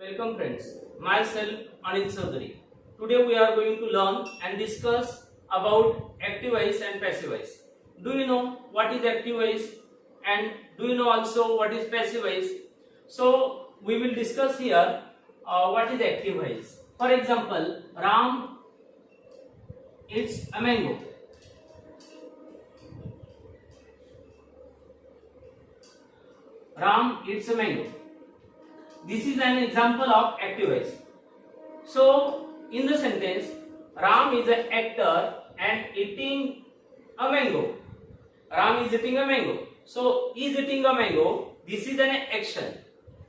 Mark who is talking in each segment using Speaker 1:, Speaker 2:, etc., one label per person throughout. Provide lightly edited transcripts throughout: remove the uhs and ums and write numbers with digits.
Speaker 1: Welcome friends, myself Anil Chaudhary. Today we are going to learn and discuss about active voice and passive voice. Do you know what is active voice and do you know also what is passive voice? So we will discuss here what is active voice. For example, Ram eats a mango. Ram eats a mango. This is an example of active voice. So, in the sentence, Ram is an actor and eating a mango. Ram is eating a mango. So, is eating a mango. This is an action.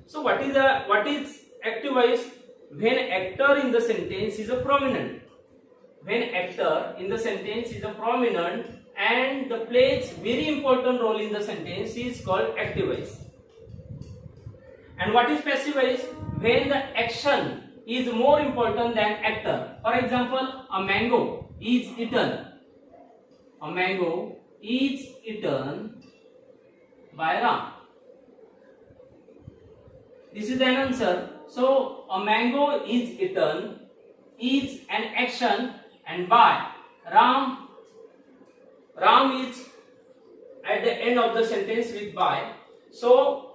Speaker 1: So, what is active voice? When actor in the sentence is a prominent. When actor in the sentence is a prominent and the plays very important role in the sentence is called active voice. And what is passive voice? When the action is more important than actor. For example, a mango is eaten. A mango is eaten by Ram. This is an answer. So, a mango is eaten is an action and by Ram. Ram is at the end of the sentence with by. So,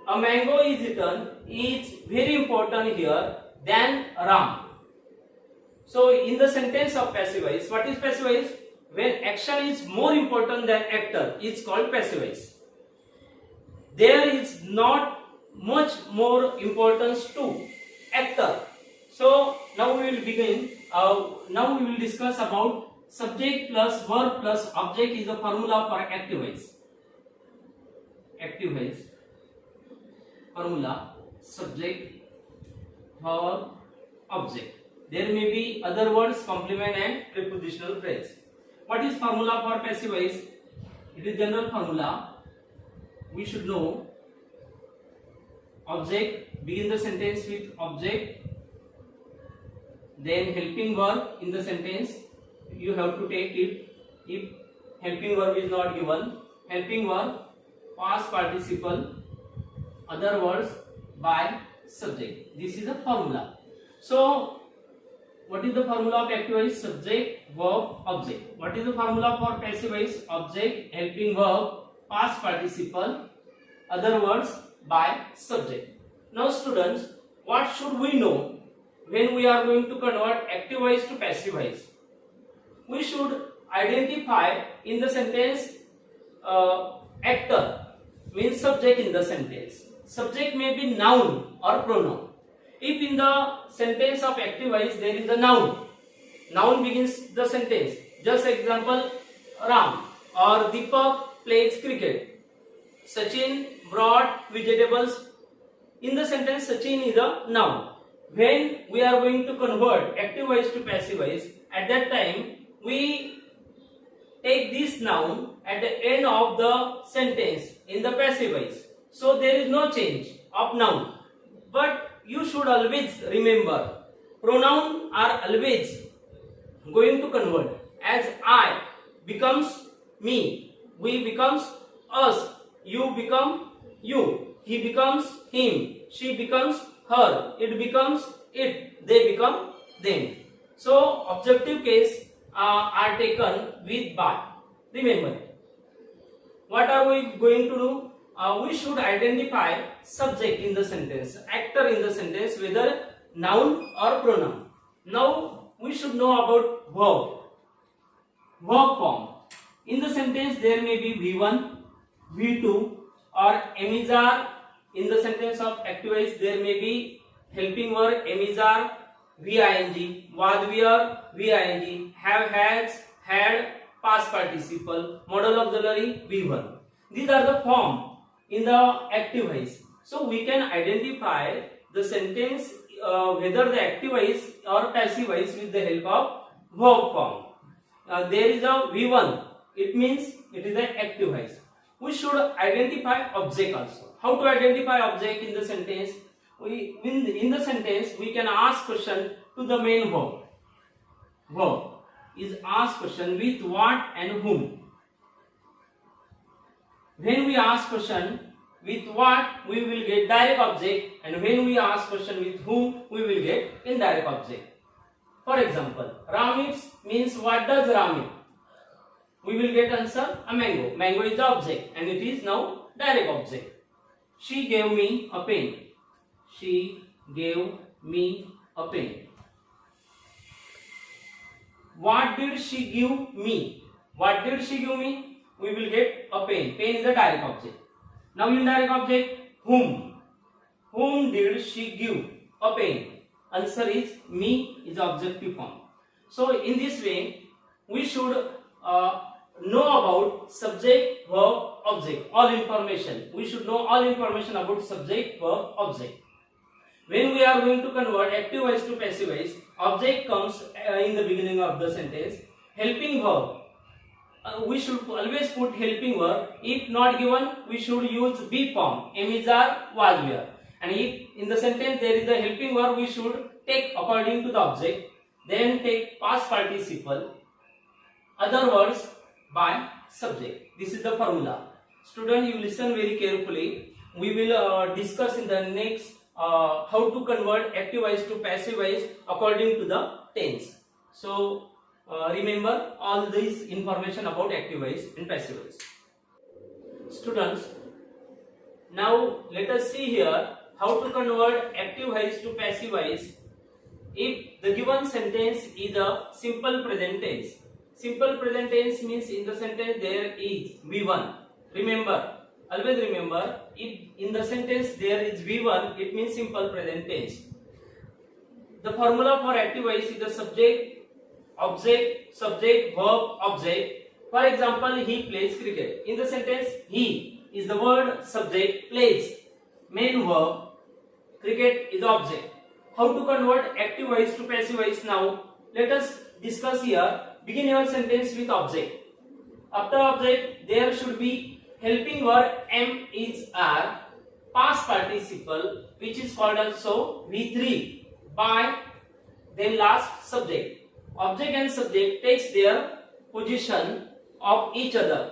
Speaker 1: a mango is eaten is very important here than Ram. So in the sentence of passive voice, what is passive voice? When action is more important than actor, it's called passive voice. There is not much more importance to actor. So now we will begin. Now we will discuss about subject plus verb plus object is a formula for active voice. Active voice. Formula subject verb object. There may be other words, complement and prepositional phrase. What is formula for passive voice? It is general formula. We should know object, begin the sentence with object, then helping verb in the sentence you have to take it. If helping verb is not given, helping verb past participle, other words by subject. This is a formula. So, what is the formula of active voice? Subject, verb, object. What is the formula for passive voice? Object, helping verb, past participle, other words by subject. Now, students, what should we know when we are going to convert active voice to passive voice? We should identify in the sentence actor means subject in the sentence. Subject may be noun or pronoun. If in the sentence of active voice there is a noun, noun begins the sentence. Just example, Ram or Deepak plays cricket. Sachin brought vegetables. In the sentence, Sachin is a noun. When we are going to convert active voice to passive voice, at that time we take this noun at the end of the sentence in the passive voice. So there is no change of noun. But you should always remember, pronoun are always going to convert. As I becomes me, we becomes us, you become you, he becomes him, she becomes her, it becomes it, they become them. So objective case are taken with by. Remember, what are we going to do? We should identify subject in the sentence, actor in the sentence, whether noun or pronoun. Now we should know about verb. Verb form. In the sentence there may be V1, V2 or emizar. In the sentence of active voice there may be helping verb emizar, VING, vadvyar, VING, have, has, had, past participle, model auxiliary V1. These are the form in the active voice. So we can identify the sentence whether the active voice or passive voice with the help of verb form. There is a V1. It means it is an active voice. We should identify object also. How to identify object in the sentence? In the sentence we can ask question to the main verb. Verb is ask question with what and whom. When we ask question with what, we will get direct object, and when we ask question with whom, we will get indirect object. For example, Ram eats means what does Ram eat? We will get answer a mango. Mango is the object and it is now direct object. She gave me a pen. She gave me a pen. What did she give me? What did she give me? We will get a pen. Pen is a direct object. Now indirect object, whom? Whom did she give a pen? Answer is me is objective form. So in this way, we should know about subject, verb, object, all information. We should know all information about subject, verb, object. When we are going to convert active voice to passive voice, object comes in the beginning of the sentence. Helping verb, we should always put helping verb. If not given, we should use be form, am, is, are, was, were. And if in the sentence there is a helping verb, we should take according to the object. Then take past participle. Other words by subject. This is the formula. Student, you listen very carefully. We will discuss in the next how to convert active voice to passive voice according to the tense. So remember all this information about active voice and passive voice. Students, now let us see here how to convert active voice to passive voice if the given sentence is a simple present tense. Simple present tense means in the sentence there is V1. Remember, always remember, if in the sentence there is V1, it means simple present tense. The formula for active voice is the subject, object, subject, verb, object. For example, he plays cricket. In the sentence, he is the word subject, plays, main verb, cricket is object. How to convert active voice to passive voice now? Let us discuss here. Begin your sentence with object. After object, there should be helping verb am, is, are, past participle, which is called also V3, by, then last subject. Object and subject takes their position of each other.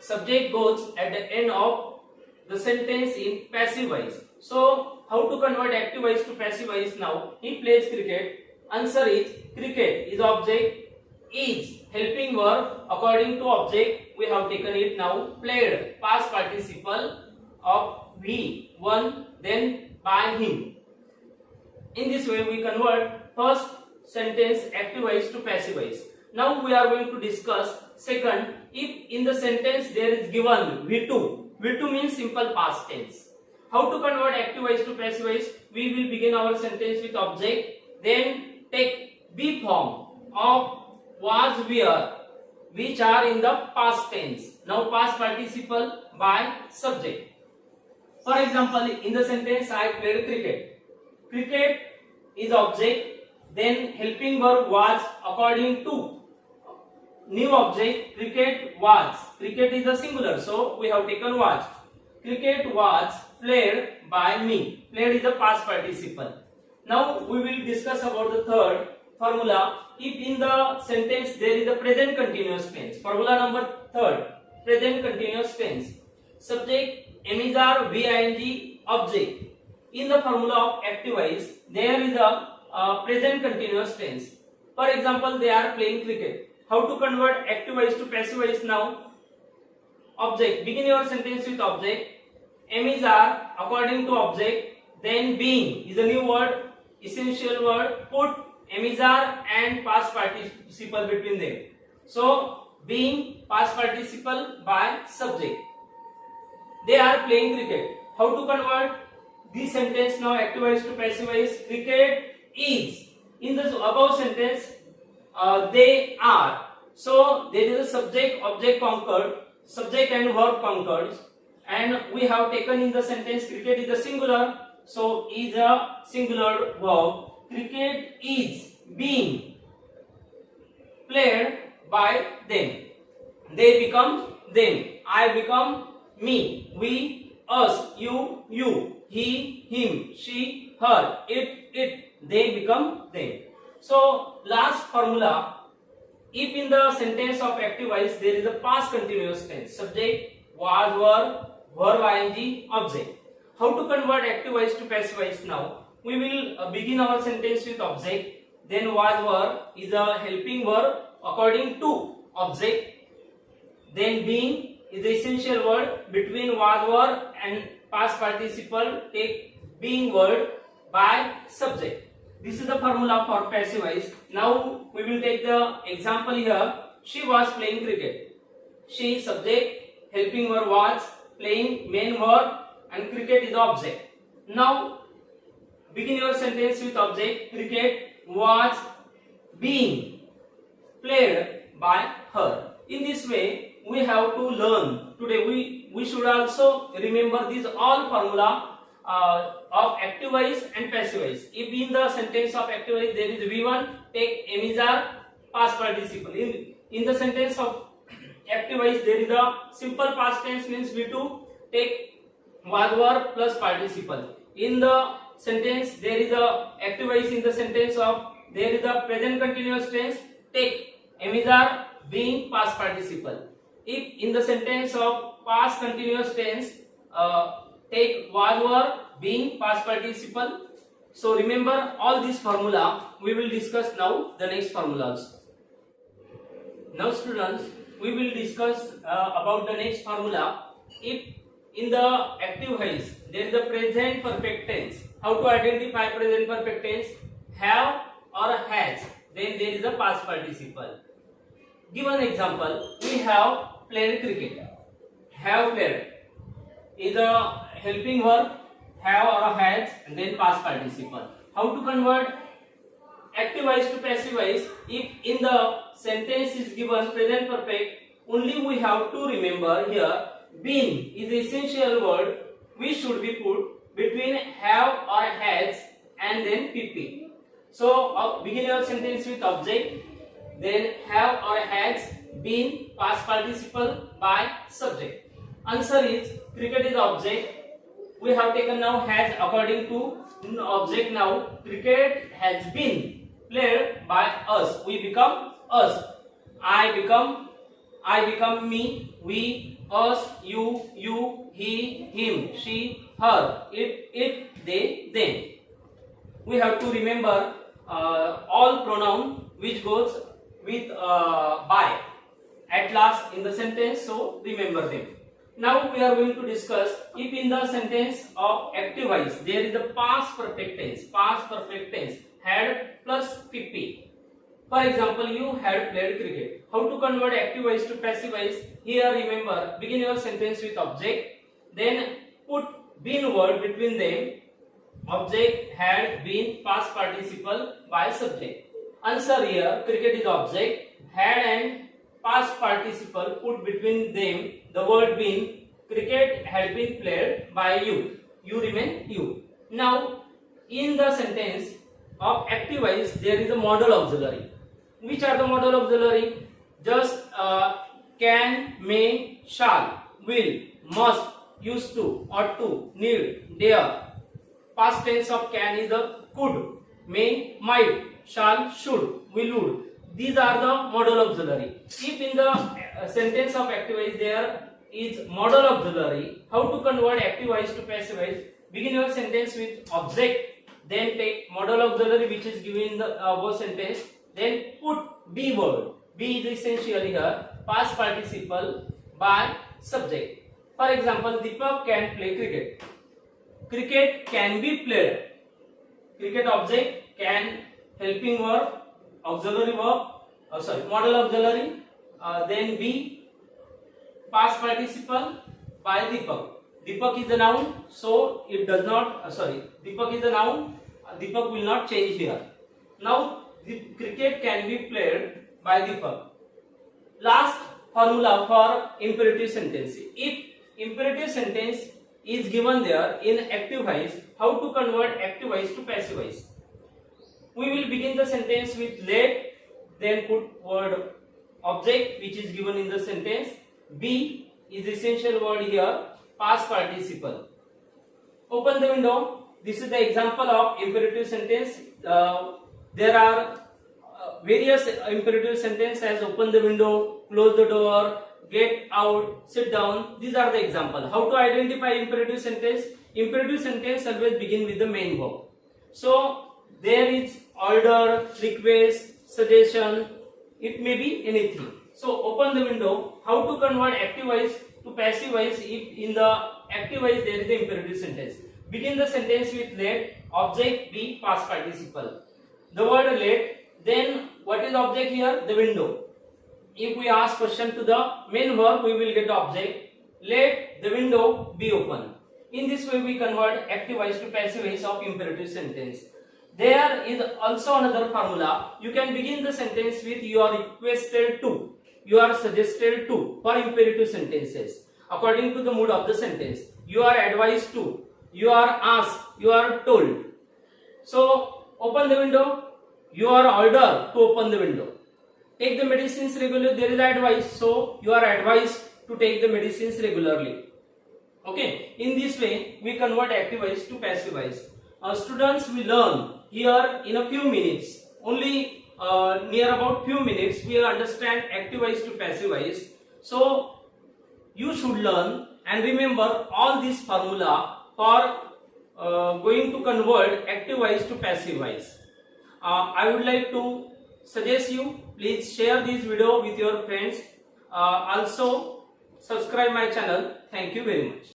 Speaker 1: Subject goes at the end of the sentence in passive voice. So, how to convert active voice to passive voice now? He plays cricket. Answer is cricket is object, is helping verb. According to object, we have taken it now. Played, past participle of V1, then by him. In this way, we convert first sentence active voice to passive voice. Now we are going to discuss second. If in the sentence there is given V2, V2 means simple past tense. How to convert active voice to passive voice? We will begin our sentence with object, then take be form of was, were, which are in the past tense. Now past participle by subject. For example, in the sentence I played cricket. Cricket is object, then helping verb was according to new object cricket was. Cricket is a singular, so we have taken was. Cricket was played by me. Played is the past participle. Now we will discuss about the third formula. If in the sentence there is a present continuous tense. Formula number third, present continuous tense. Subject, am, is, are, V-ing, object. In the formula of active voice, there is a present continuous tense. For example, they are playing cricket. How to convert active voice to passive voice now? Object. Begin your sentence with object. Am, is, are, according to object. Then being is a new word, essential word. Put am, is, are and past participle between them. So being past participle by subject. They are playing cricket. How to convert this sentence now active voice to passive voice? Cricket is. In the above sentence, they are. So there is a subject object conquered, subject and verb conquered, and we have taken in the sentence cricket is a singular, so is a singular verb. Cricket is being played by them. They become them. I become me. We, us, you, he, him, she, her, it. They become them. So last formula. If in the sentence of active voice there is a past continuous tense, subject, was, were, verb ing object. How to convert active voice to passive voice now? We will begin our sentence with object. Then was verb is a helping verb according to object. Then being is the essential word. Between was verb and past participle take being word by subject. This is the formula for passive voice. Now we will take the example here. She was playing cricket. She subject, helping verb was, playing main verb, and cricket is the object. Now begin your sentence with object. Cricket was being played by her. In this way we have to learn. Today we should also remember these all formula of active voice and passive voice. If in the sentence of active voice there is V1, take am is our past participle. In the sentence of active voice there is a simple past tense means V2, take was verb plus participle. In the sentence there is a active voice. In the sentence of there is a present continuous tense, take am is our being past participle. If in the sentence of past continuous tense, take was verb being past participle. So remember all this formula. We will discuss now the next formulas. Now students, we will discuss about the next formula. If in the active voice there is a present perfect tense, how to identify present perfect tense? Have or has, then there is a past participle. Give an example. We have played cricket. Have played is a helping verb, have or has, and then past participle. How to convert active voice to passive voice? If in the sentence is given present perfect, only we have to remember here been is the essential word which should be put between have or has and then pp. So begin your sentence with object, then have or has been past participle by subject. Answer is cricket is object. We have taken now has according to object. Now cricket has been played by us. We become us. I become me. We, us, you, he, him, she, her, it, they, them. We have to remember all pronoun which goes with by at last in the sentence. So remember them. Now we are going to discuss if in the sentence of active voice there is a past perfect tense had plus pp. For example, you had played cricket. How to convert active voice to passive voice? Here remember, begin your sentence with object, then put been word between them. Object, had, been, past participle by subject. Answer here, cricket is object, had and past participle put between them the word been. Cricket had been played by you. You remain you. Now in the sentence of active voice there is a modal auxiliary. Which are the modal auxiliary? Just can, may, shall, will, must, used to, ought to, need, dare. Past tense of can is the could, may, might, shall, should, will, would. These are the modal auxiliary. If in the sentence of active voice there is modal auxiliary, how to convert active voice to passive voice? Begin your sentence with object, then take modal auxiliary which is given in the above sentence, then put be word. Be is essentially here past participle by subject. For example, Deepak can play cricket. Cricket can be played. Cricket object, can, helping verb, auxiliary verb, modal auxiliary, then be, past participle by Deepak. Deepak is a noun, so it does not, Deepak is a noun, Deepak will not change here. Now, the cricket can be played by Deepak. Last formula for imperative sentence. If imperative sentence is given there in active voice, how to convert active voice to passive voice? We will begin the sentence with let, then put word object which is given in the sentence. Be is essential word here, past participle. Open the window. This is the example of imperative sentence. There are various imperative sentences as open the window, close the door, get out, sit down. These are the example. How to identify imperative sentence? Imperative sentence always begin with the main verb. So there is order, request, suggestion. It may be anything. So open the window. How to convert active voice to passive voice if in the active voice there is the imperative sentence? Begin the sentence with let, object be past participle. The word let, then what is object here? The window. If we ask question to the main verb, we will get object. Let the window be open. In this way, we convert active voice to passive voice of imperative sentence. There is also another formula. You can begin the sentence with you are requested to, you are suggested to for imperative sentences. According to the mood of the sentence, you are advised to, you are asked, you are told. So open the window. You are ordered to open the window. Take the medicines regularly. There is advice, so you are advised to take the medicines regularly. Okay. In this way, we convert active voice to passive voice. Students will learn here in a few minutes. Only near about few minutes, we will understand active voice to passive voice. So you should learn and remember all this formula for going to convert active voice to passive voice. I would like to suggest you, please share this video with your friends. Also subscribe my channel. Thank you very much.